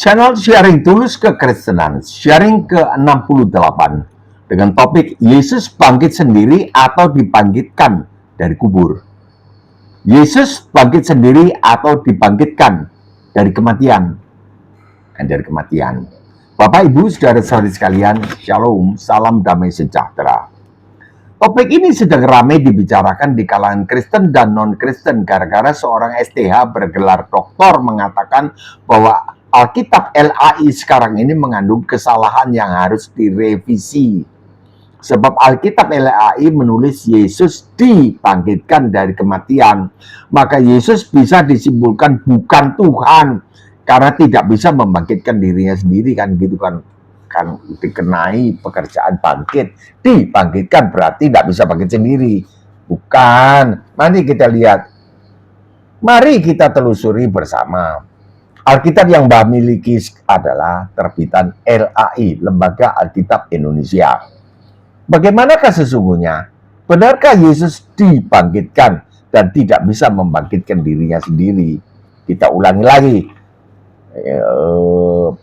Channel Sharing Tulus Kekristenan, sharing ke-68 dengan topik Yesus bangkit sendiri atau dibangkitkan dari kubur. Yesus bangkit sendiri atau dibangkitkan dari kematian. Bapak, Ibu, saudara-saudari sekalian, Shalom, salam damai sejahtera. Topik ini sedang ramai dibicarakan di kalangan Kristen dan non-Kristen gara-gara seorang STH bergelar doktor mengatakan bahwa Alkitab LAI sekarang ini mengandung kesalahan yang harus direvisi. Sebab Alkitab LAI menulis Yesus dibangkitkan dari kematian. Maka Yesus bisa disimpulkan bukan Tuhan. Karena tidak bisa membangkitkan dirinya sendiri kan gitu kan. Kan dikenai pekerjaan bangkit. Dibangkitkan berarti tidak bisa bangkit sendiri. Bukan. Nanti kita lihat. Mari kita telusuri bersama. Alkitab yang Mbah miliki adalah terbitan LAI, Lembaga Alkitab Indonesia. Bagaimanakah sesungguhnya? Benarkah Yesus dibangkitkan dan tidak bisa membangkitkan dirinya sendiri? Kita ulangi lagi.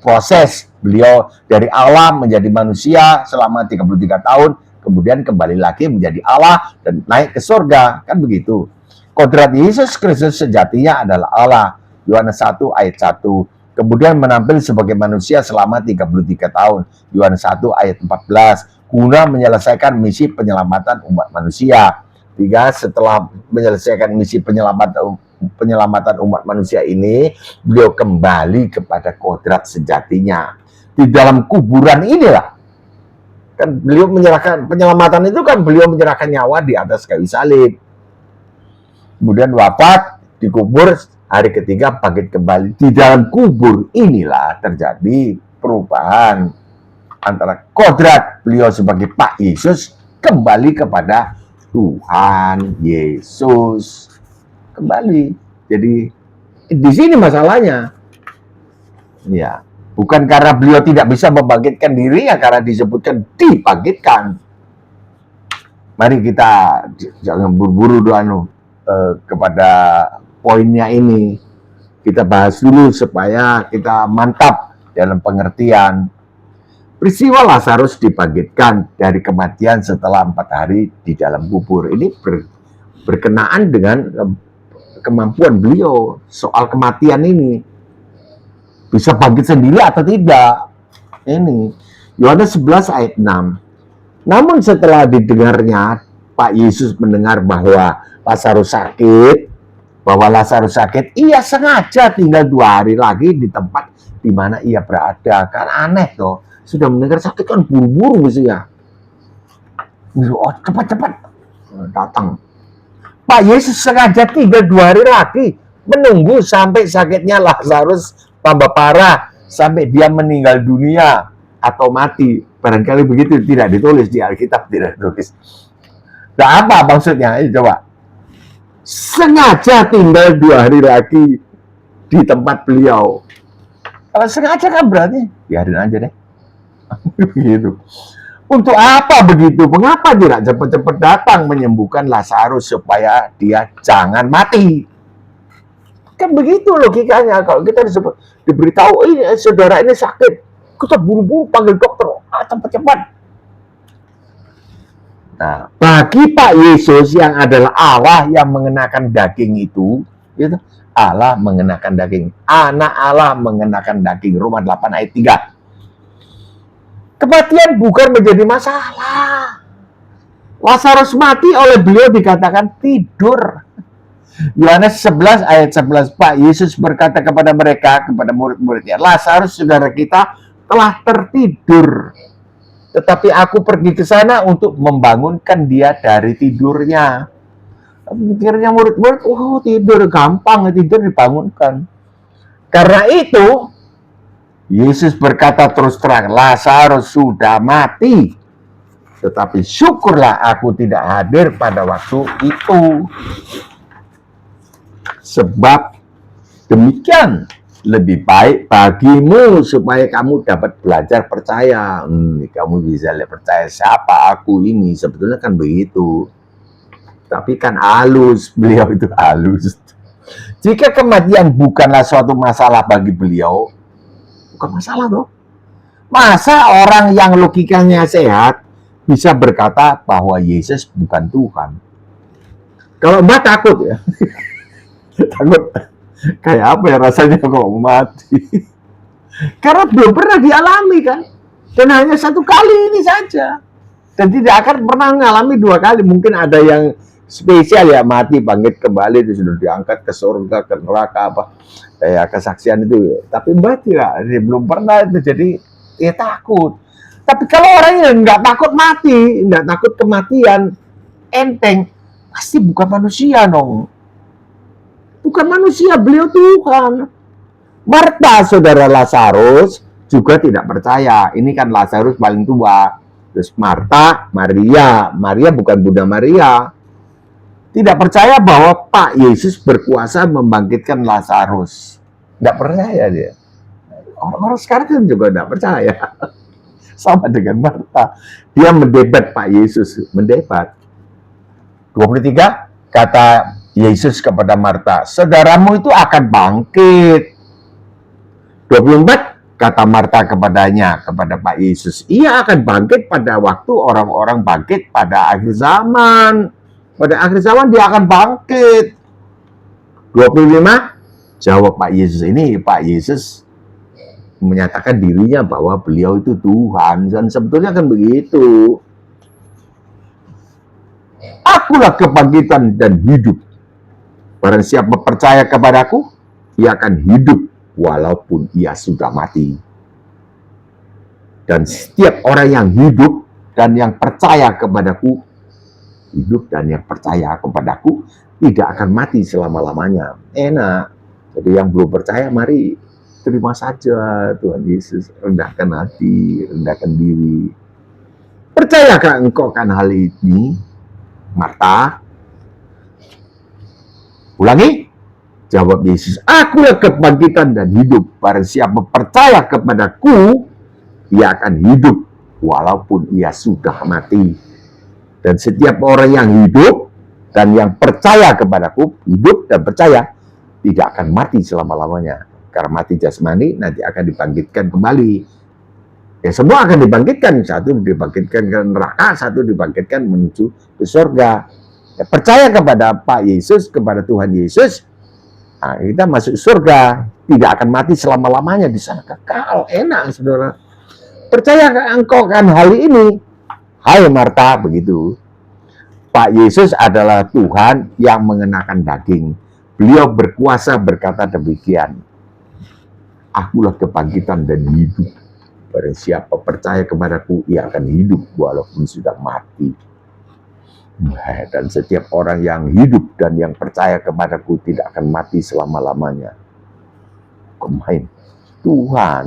Proses beliau dari Allah menjadi manusia selama 33 tahun, kemudian kembali lagi menjadi Allah dan naik ke surga. Kan begitu. Kodrat Yesus Kristus sejatinya adalah Allah. Yohanes 1 ayat 1. Kemudian menampil sebagai manusia selama 33 tahun. Yohanes 1 ayat 14. Guna menyelesaikan misi penyelamatan umat manusia. Setelah menyelesaikan misi penyelamatan umat manusia ini, beliau kembali kepada kodrat sejatinya. Di dalam kuburan inilah. Kan beliau menyerahkan, penyelamatan itu kan beliau menyerahkan nyawa di atas kayu salib. Kemudian wafat, dikubur, hari ketiga bangkit kembali. Di dalam kubur inilah terjadi perubahan antara kodrat beliau sebagai Pak Yesus kembali kepada Tuhan Yesus. Kembali. Jadi di sini masalahnya. Ya, bukan karena beliau tidak bisa membangkitkan diri ya, karena disebutkan dibangkitkan. Mari kita jangan buru-buru kepada poinnya ini. Kita bahas dulu supaya kita mantap dalam pengertian. Peristiwa Lazarus dibangkitkan dari kematian setelah 4 hari di dalam kubur. Ini berkenaan dengan kemampuan beliau soal kematian ini. Bisa bangkit sendiri atau tidak. Ini Yohanes 11 ayat 6. Namun setelah didengarnya, Pak Yesus mendengar bahwa Lazarus sakit, ia sengaja tinggal 2 hari lagi di tempat di mana ia berada. Kan aneh toh, sudah mendengar sakit kan buru-buru mestinya. Oh, cepat-cepat datang. Pak Yesus sengaja tinggal 2 hari lagi, menunggu sampai sakitnya Lazarus tambah parah, sampai dia meninggal dunia atau mati. Barangkali begitu, tidak ditulis di Alkitab, tidak ditulis. Nah, apa maksudnya? Coba. Sengaja tinggal 2 hari lagi di tempat beliau. Kalau sengaja kan berarti biarin aja deh. Begitu. Untuk apa begitu? Mengapa tidak cepat-cepat datang menyembuhkan Lazarus supaya dia jangan mati? Kan begitu logikanya. Kalau kita diberitahu, saudara ini sakit, kita buru-buru panggil dokter, cepat-cepat. Nah, bagi Pak Yesus yang adalah Allah yang mengenakan daging itu Allah mengenakan daging, anak Allah mengenakan daging. Roma 8 ayat 3. Kematian bukan menjadi masalah. Lazarus mati oleh beliau dikatakan tidur. Yohanes 11 ayat 11. Pak Yesus berkata kepada mereka, kepada murid-muridnya, Lazarus saudara kita telah tertidur. Tetapi aku pergi ke sana untuk membangunkan dia dari tidurnya. Pikirnya murid-murid, tidur gampang, tidur dibangunkan. Karena itu, Yesus berkata terus terang, Lazarus sudah mati. Tetapi syukurlah aku tidak hadir pada waktu itu. Sebab demikian lebih baik bagimu supaya kamu dapat belajar percaya. Kamu bisa percaya siapa aku ini. Sebetulnya kan begitu. Tapi kan halus, beliau itu halus. Jika kematian bukanlah suatu masalah bagi beliau, bukan masalah toh. Masa orang yang logikanya sehat bisa berkata bahwa Yesus bukan Tuhan? Kalau Mbak takut ya, takut kayak apa ya rasanya kalau mati? Karena belum pernah dialami kan, dan hanya satu kali ini saja, dan tidak akan pernah mengalami dua kali. Mungkin ada yang spesial ya, mati bangkit kembali, itu sudah diangkat ke surga, ke neraka apa, kayak kesaksian itu. Tapi Mbak tidak, dia belum pernah itu, jadi ya takut. Tapi kalau orang yang nggak takut mati, nggak takut kematian, enteng, pasti bukan manusia dong. Bukan manusia, beliau Tuhan. Marta, saudara Lazarus, juga tidak percaya. Ini kan Lazarus paling tua. Terus Marta, Maria bukan Bunda Maria, tidak percaya bahwa Pak Yesus berkuasa membangkitkan Lazarus. Tidak percaya dia. Orang-orang sekarang kan juga tidak percaya. Sama dengan Marta. Dia mendebat Pak Yesus. Mendebat. 23, kata Yesus kepada Marta, saudaramu itu akan bangkit. 24, kata Marta kepadanya, kepada Pak Yesus, ia akan bangkit pada waktu orang-orang bangkit pada akhir zaman. Pada akhir zaman dia akan bangkit. 25, jawab Pak Yesus ini, Pak Yesus menyatakan dirinya bahwa beliau itu Tuhan. Dan sebetulnya kan begitu. Akulah kebangkitan dan hidup. Barang siapa percaya kepadaku, ia akan hidup walaupun ia sudah mati. Dan setiap orang yang hidup dan yang percaya kepadaku, hidup dan yang percaya kepadaku tidak akan mati selama-lamanya. Enak. Jadi yang belum percaya, mari terima saja Tuhan Yesus. Rendahkan hati, rendahkan diri. Percayakah engkau akan hal ini, Marta? Ulangi. Jawab Yesus, akulah kebangkitan dan hidup. Barang siapa percaya kepadaku, ia akan hidup walaupun ia sudah mati. Dan setiap orang yang hidup dan yang percaya kepadaku, hidup dan percaya, tidak akan mati selama-lamanya. Karena mati jasmani nanti akan dibangkitkan kembali. Ya semua akan dibangkitkan. Satu dibangkitkan ke neraka, satu dibangkitkan menuju ke surga. Ya, percaya kepada Pak Yesus, kepada Tuhan Yesus, nah, kita masuk surga, tidak akan mati selama-lamanya di sana, kekal, enak, saudara. Percaya engkau kan hal ini? Hai Marta, begitu. Pak Yesus adalah Tuhan yang mengenakan daging. Beliau berkuasa berkata demikian. Akulah kebangkitan dan hidup. Barang siapa percaya kepadaku, ia akan hidup walaupun sudah mati. Dan setiap orang yang hidup dan yang percaya kepadaku tidak akan mati selama-lamanya. Kemain Tuhan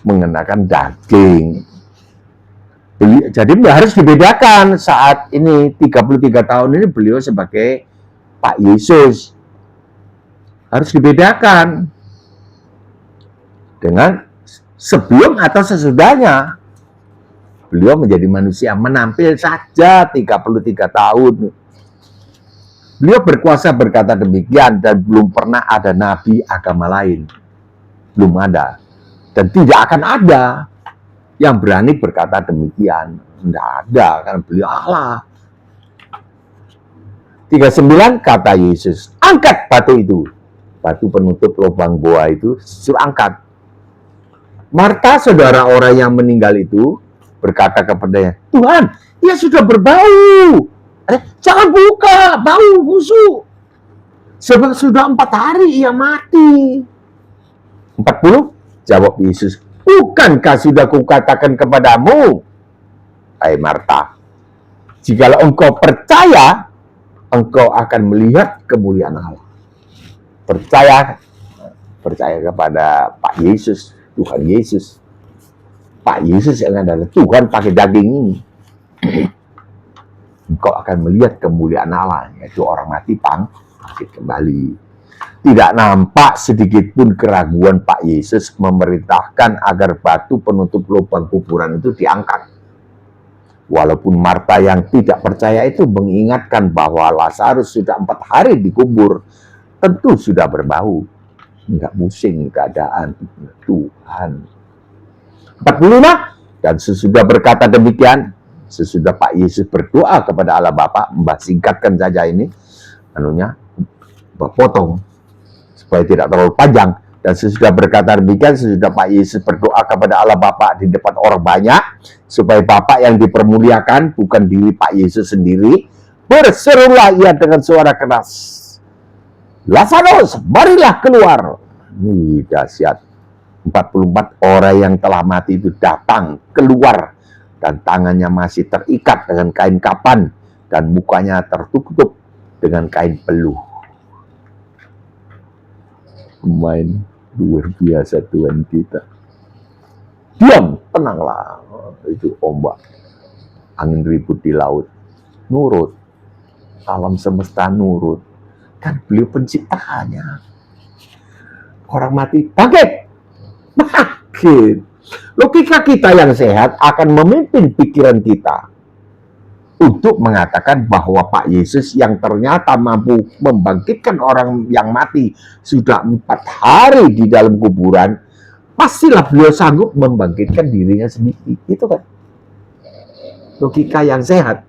mengenakan daging. Jadi harus dibedakan saat ini 33 tahun ini beliau sebagai Pak Yesus. Harus dibedakan dengan sebelum atau sesudahnya. Beliau menjadi manusia, menampil saja 33 tahun. Beliau berkuasa berkata demikian dan belum pernah ada nabi agama lain. Belum ada. Dan tidak akan ada yang berani berkata demikian. Tidak ada, karena beliau Allah. 39 kata Yesus, angkat batu itu. Batu penutup lubang goa itu, suruh angkat. Marta, saudara orang yang meninggal itu, berkata kepadanya, Tuhan, ia sudah berbau. Jangan buka, bau busuk. Sebab sudah 4 hari ia mati. 40, jawab Yesus, bukankah sudah kukatakan kepadamu, hai Marta, jikalau engkau percaya, engkau akan melihat kemuliaan Allah. Percaya kepada Pak Yesus, Tuhan Yesus. Pak Yesus yang adalah Tuhan pakai daging ini. Engkau akan melihat kemuliaan Allah, yaitu orang mati bangkit kembali. Tidak nampak sedikit pun keraguan Pak Yesus memerintahkan agar batu penutup lubang kuburan itu diangkat. Walaupun Marta yang tidak percaya itu mengingatkan bahwa Lazarus sudah 4 hari dikubur, tentu sudah berbau. nggak pusing keadaan Tuhan. 45, dan sesudah berkata demikian, sesudah Pak Yesus berdoa kepada Allah Bapa, Mbah singkatkan saja ini, anunya, Mbah potong supaya tidak terlalu panjang. Dan sesudah berkata demikian, sesudah Pak Yesus berdoa kepada Allah Bapa di depan orang banyak, supaya Bapa yang dipermuliakan, bukan diri Pak Yesus sendiri, berserulah ia dengan suara keras, Lazarus, marilah keluar. Ini dahsyat. 44 orang yang telah mati itu datang keluar, dan tangannya masih terikat dengan kain kapan, dan mukanya tertutup dengan kain peluh. Main luar biasa Tuhan kita. Diam, tenanglah. Itu ombak, angin ribut di laut, nurut. Alam semesta nurut. Kan beliau penciptanya. Orang mati bangkit. Bangkit. Logika kita yang sehat akan memimpin pikiran kita untuk mengatakan bahwa Pak Yesus yang ternyata mampu membangkitkan orang yang mati sudah 4 hari di dalam kuburan, pastilah beliau sanggup membangkitkan dirinya sendiri. Itu kan logika yang sehat.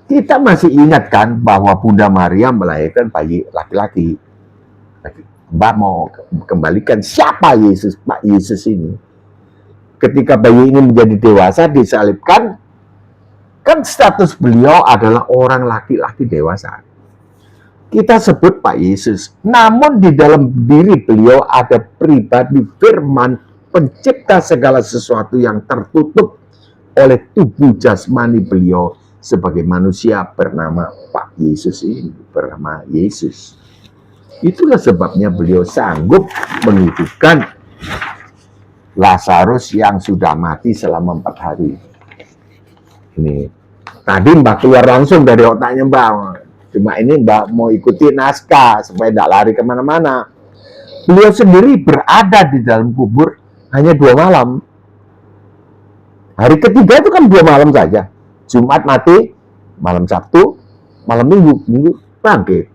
Kita masih ingatkan bahwa Bunda Maria melahirkan bayi laki-laki. Mbak mau kembalikan siapa Yesus, Pak Yesus ini. Ketika bayi ini menjadi dewasa, disalibkan, kan status beliau adalah orang laki-laki dewasa. Kita sebut Pak Yesus. Namun di dalam diri beliau ada pribadi firman, pencipta segala sesuatu yang tertutup oleh tubuh jasmani beliau sebagai manusia bernama Pak Yesus ini, bernama Yesus. Itulah sebabnya beliau sanggup menghidupkan Lazarus yang sudah mati selama 4 hari. Ini tadi Mbak keluar langsung dari otaknya Mbak. Cuma ini Mbak mau ikuti naskah supaya tidak lari kemana-mana. Beliau sendiri berada di dalam kubur hanya 2 malam. Hari ketiga itu kan 2 malam saja. Jumat mati, malam Sabtu, malam Minggu bangkit.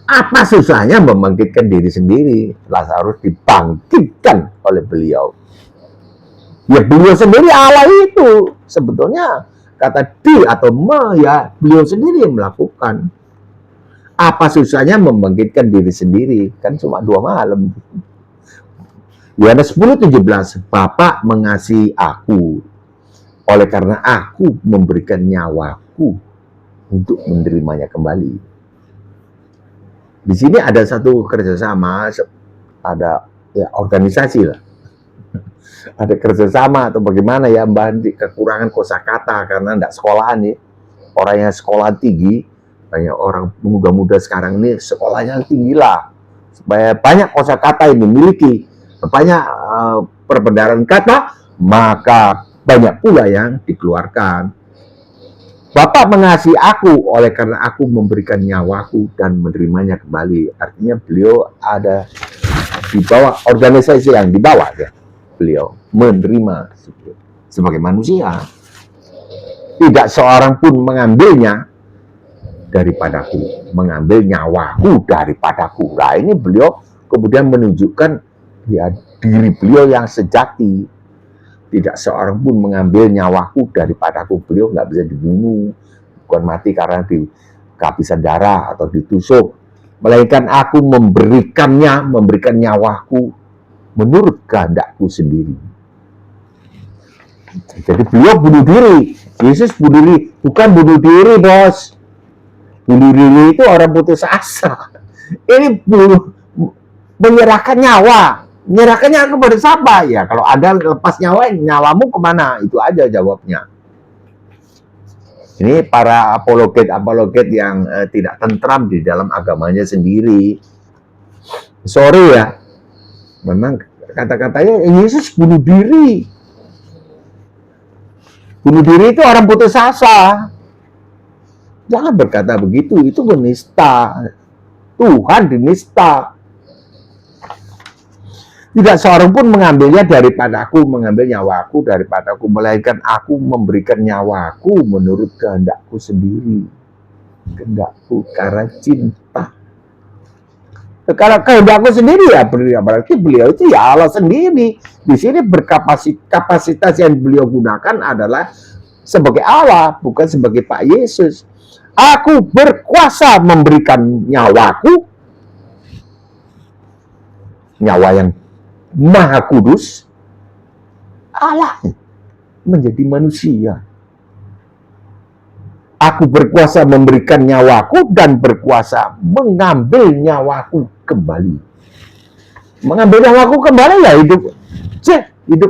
Apa susahnya membangkitkan diri sendiri? Lazarus dibangkitkan oleh beliau. Ya beliau sendiri Allah itu. Sebetulnya kata di atau me ya beliau sendiri yang melakukan. Apa susahnya membangkitkan diri sendiri? Kan cuma 2 malam. Yohanes 10:17, Bapa mengasihi aku, oleh karena aku memberikan nyawaku untuk menerimanya kembali. Di sini ada satu kerjasama, ada ya organisasi lah. Ada kerjasama atau bagaimana ya Mbak, kekurangan kosakata karena tidak sekolahan nih. Orang yang sekolah tinggi, banyak orang muda-muda sekarang ini sekolahnya tinggi lah. Supaya banyak kosakata yang dimiliki, banyak perbendaharaan kata, maka banyak pula yang dikeluarkan. Bapa mengasihi aku oleh karena aku memberikan nyawaku dan menerimanya kembali. Artinya beliau ada di bawah organisasi yang di bawah ya. Beliau menerima sebagai manusia. Tidak seorang pun mengambilnya daripadaku, mengambil nyawaku daripadaku. Nah ini beliau kemudian menunjukkan ya diri beliau yang sejati. Tidak seorang pun mengambil nyawaku daripadaku. Beliau nggak bisa dibunuh, bukan mati karena kehabisan darah atau ditusuk, melainkan aku memberikan nyawaku menurut kehendakku sendiri. Jadi beliau bunuh diri. Yesus bunuh diri, bukan bunuh diri bos. Bunuh diri itu orang putus asa. Ini menyerahkan nyawa. Menyerahkannya kepada siapa? Ya kalau ada lepas nyawamu kemana? Itu aja jawabnya. Ini para apologet yang tidak tentram di dalam agamanya sendiri. Sorry ya, memang kata-katanya Yesus bunuh diri. Bunuh diri itu orang putus asa. Jangan berkata begitu, itu menista. Tuhan dinista. Tidak seorang pun mengambilnya daripadaku, mengambil nyawaku daripadaku, melainkan aku memberikan nyawaku menurut kehendakku sendiri. Kehendakku karena cinta. Kalau kehendakku sendiri ya berarti beliau itu ya Allah sendiri. Di sini kapasitas yang beliau gunakan adalah sebagai Allah, bukan sebagai Pak Yesus. Aku berkuasa memberikan nyawaku, nyawa yang maha kudus, Allah menjadi manusia. Aku berkuasa memberikan nyawaku dan berkuasa mengambil nyawaku kembali. Mengambil nyawaku kembali ya hidup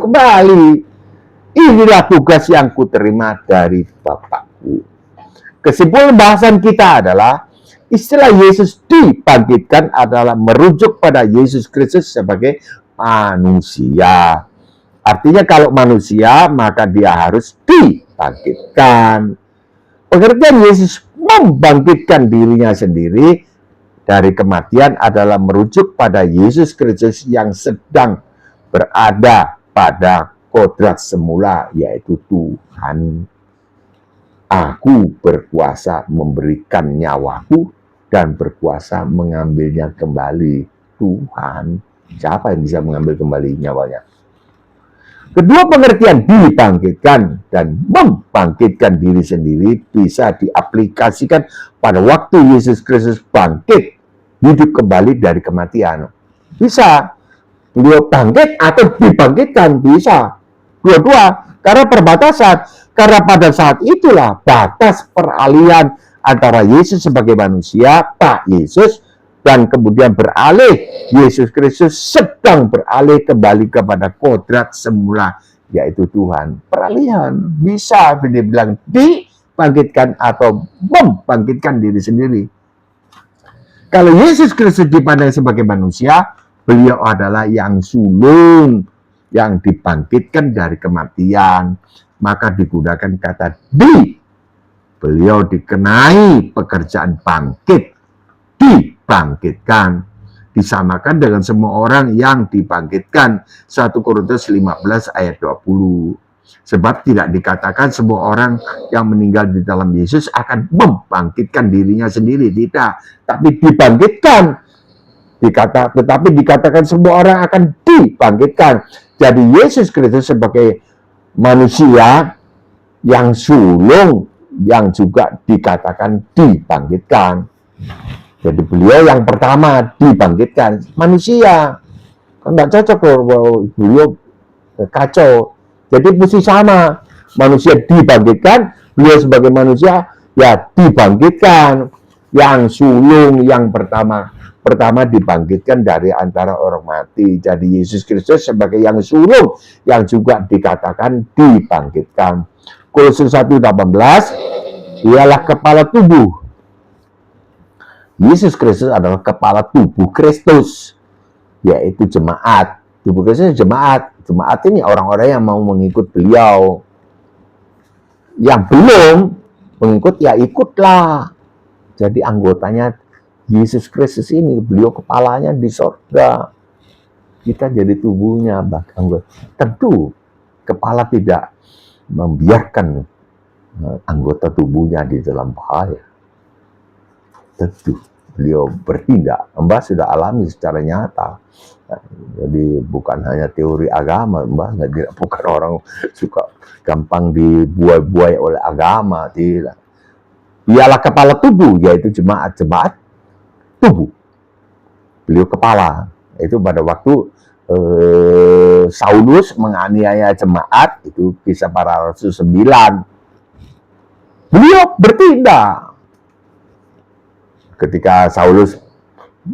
kembali. Inilah tugas yang kuterima dari Bapakku. Kesimpulan bahasan kita adalah istilah Yesus dibangkitkan adalah merujuk pada Yesus Kristus sebagai manusia. Artinya kalau manusia maka dia harus dibangkitkan. Pengertian Yesus membangkitkan dirinya sendiri dari kematian adalah merujuk pada Yesus Kristus yang sedang berada pada kodrat semula, yaitu Tuhan. Aku berkuasa memberikan nyawaku dan berkuasa mengambilnya kembali. Tuhan. Siapa yang bisa mengambil kembali nyawanya? Kedua pengertian dibangkitkan dan membangkitkan diri sendiri bisa diaplikasikan pada waktu Yesus Kristus bangkit, hidup kembali dari kematian. Bisa. Beliau bangkit atau dibangkitkan, bisa. Dua-dua, karena perbatasan. Karena pada saat itulah batas peralihan antara Yesus sebagai manusia, Pak Yesus, dan kemudian beralih, Yesus Kristus sedang beralih kembali kepada kodrat semula, yaitu Tuhan. Peralihan bisa dibilang dibangkitkan atau membangkitkan diri sendiri. Kalau Yesus Kristus dipandang sebagai manusia, beliau adalah yang sulung, yang dibangkitkan dari kematian. Maka digunakan kata di. Beliau dikenai pekerjaan bangkit, dibangkitkan, disamakan dengan semua orang yang dibangkitkan. 1 Korintus 15 ayat 20. Sebab tidak dikatakan semua orang yang meninggal di dalam Yesus akan membangkitkan dirinya sendiri, tidak, tapi dibangkitkan. Tetapi dikatakan semua orang akan dibangkitkan. Jadi Yesus Kristus sebagai manusia yang sulung, yang juga dikatakan dibangkitkan. Jadi beliau yang pertama dibangkitkan, manusia. Kan tidak cocok loh, beliau kacau. Jadi mesti sama, manusia dibangkitkan, beliau sebagai manusia ya dibangkitkan. Yang sulung yang pertama dibangkitkan dari antara orang mati. Jadi Yesus Kristus sebagai yang sulung yang juga dikatakan dibangkitkan. Kolose 1:18, ialah kepala tubuh. Yesus Kristus adalah kepala tubuh Kristus, yaitu jemaat. Tubuh Kristus jemaat. Jemaat ini orang-orang yang mau mengikut beliau. Yang belum mengikut ya ikutlah. Jadi anggotanya Yesus Kristus ini, beliau kepalanya di sorga. Kita jadi tubuhnya, bahkan tentu kepala tidak membiarkan anggota tubuhnya di dalam bahaya. Tentu beliau bertindak. Mbah sudah alami secara nyata. Jadi bukan hanya teori agama, Mbah bukan orang suka gampang dibuai-buai oleh agama, tidak. Ialah kepala tubuh, yaitu jemaat tubuh. Beliau kepala. Itu pada waktu Saulus menganiaya jemaat, itu Kisah Para Rasul 9. Beliau bertindak. Ketika Saulus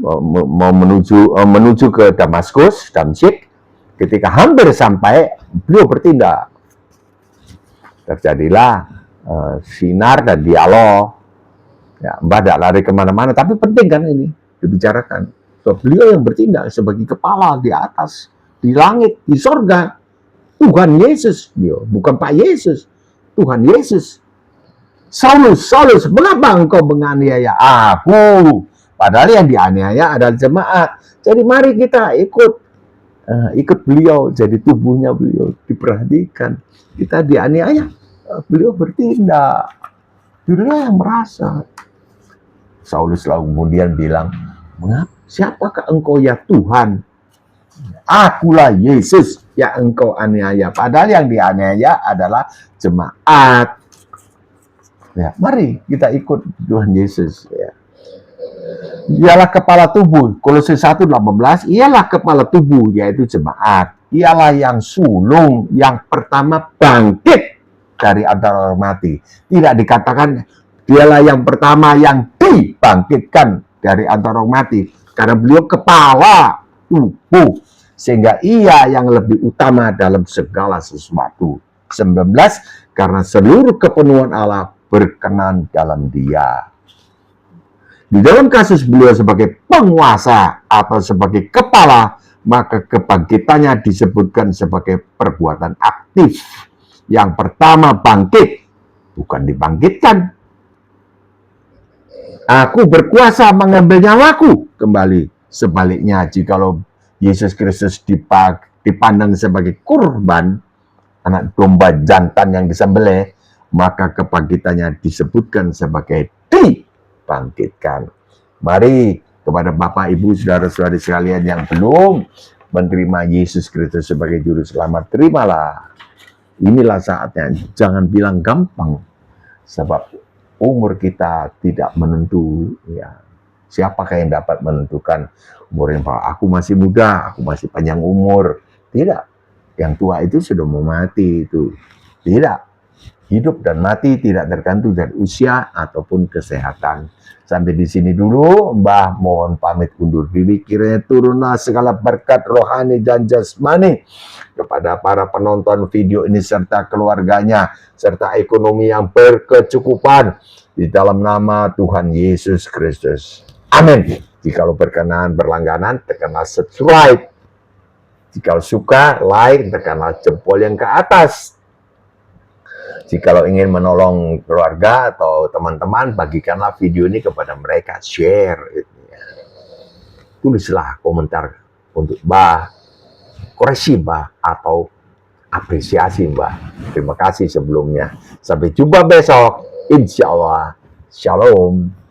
mau menuju ke Damaskus, Damsyik, ketika hampir sampai, beliau bertindak. Terjadilah sinar dan dialog. Ya, Mbah tidak lari kemana-mana, tapi penting kan ini dibicarakan. So, beliau yang bertindak sebagai kepala di atas, di langit, di sorga. Tuhan Yesus, beliau bukan Pak Yesus, Tuhan Yesus. Saulus, mengapa engkau menganiaya aku? Padahal yang dianiaya adalah jemaat. Jadi mari kita ikut beliau, jadi tubuhnya beliau, diperhatikan. Kita dianiaya, beliau bertindak. Beliau yang merasa. Saulus lalu kemudian bilang, mengapa siapakah engkau ya Tuhan? Akulah Yesus yang engkau aniaya. Padahal yang dianiaya adalah jemaat. Ya, mari kita ikut Tuhan Yesus. Ya. Ialah kepala tubuh. Kolose 1:18, ialah kepala tubuh, yaitu jemaat. Ialah yang sulung, yang pertama bangkit dari antara orang mati. Tidak dikatakan dialah yang pertama yang dibangkitkan dari antara orang mati. Karena beliau kepala tubuh. Sehingga ia yang lebih utama dalam segala sesuatu. 19, karena seluruh kepenuhan Allah berkenan dalam dia. Di dalam kasus beliau sebagai penguasa atau sebagai kepala, maka kebangkitannya disebutkan sebagai perbuatan aktif. Yang pertama bangkit, bukan dibangkitkan. Aku berkuasa mengambil nyawaku kembali. Sebaliknya, jikalau Yesus Kristus dipandang sebagai kurban, anak domba jantan yang disembelih, maka kebangkitannya disebutkan sebagai dibangkitkan. Mari kepada Bapak, Ibu, Saudara-saudari sekalian yang belum menerima Yesus Kristus sebagai Juru Selamat, terimalah. Inilah saatnya. Jangan bilang gampang, sebab umur kita tidak menentu. Ya. Siapakah yang dapat menentukan umur yang aku masih muda, aku masih panjang umur? Tidak. Yang tua itu sudah mau mati itu. Tidak. Hidup dan mati tidak tergantung dari usia ataupun kesehatan. Sampai di sini dulu, Mbah mohon pamit undur diri. Kiranya turunlah segala berkat rohani dan jasmani kepada para penonton video ini serta keluarganya, serta ekonomi yang berkecukupan di dalam nama Tuhan Yesus Kristus. Amin. Jika berkenan berlangganan, tekanlah subscribe. Jika suka, like, tekanlah jempol yang ke atas. Jika ingin menolong keluarga atau teman-teman, bagikanlah video ini kepada mereka, share. Tulislah komentar untuk Mbah, koreksi Mbah, atau apresiasi Mbah. Terima kasih sebelumnya. Sampai jumpa besok, insya Allah. Shalom.